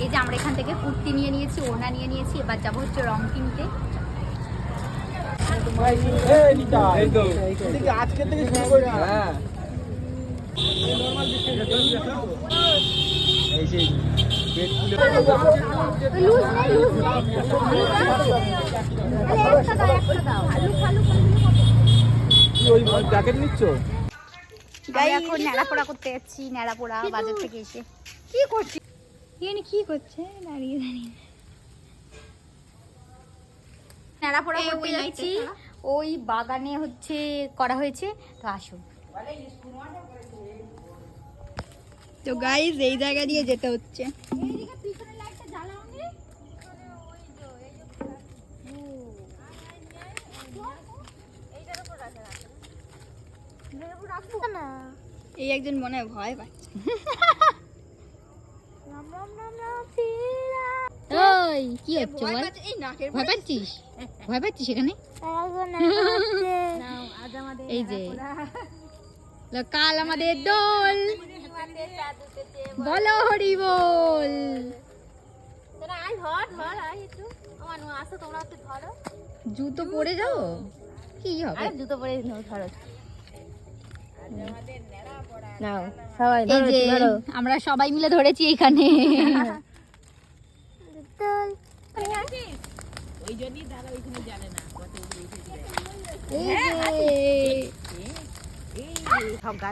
এই যে আমরা এখান থেকে কুর্তি নিয়ে নিয়েছি, ওড়না নিয়ে নিয়েছি, এবার যাবো হচ্ছে রং কিনতে। আজকে থেকে শুরু করি। হ্যাঁ জ্যাকেট নিচ্ছ? এখন ন্যাড়াপোড়া করতে যাচ্ছি, ন্যাড়াপোড়া বাজার থেকে এসে। কি করছি? কি করছে দাঁড়িয়ে দাঁড়িয়ে? ন্যাড়াপোড়া করতে যাচ্ছি, ওই বাগানে হচ্ছে করা হয়েছে, তো আসুন। তো গাইস এই জায়গা দিয়ে যেতে হচ্ছে। এই একজন মনে হয় ভয় পাচ্ছে। ওই কি হচ্ছে বল? ভয় পাচ্ছিস? ভয় পাচ্ছিস এখানে? এই যে কাল আমাদের দোল, বলো হরি বল। জুতো পরে যাও, কি হবে? জুতো পরে ধরো। এই যে আমরা সবাই মিলে ধরেছি এখানে।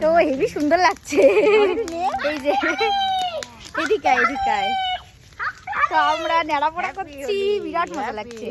তো হেবি সুন্দর লাগছে। এই যে এদিকায় এদিকায় তো আমরা ন্যাড়াপোড়া করছি, বিরাট মজা লাগছে।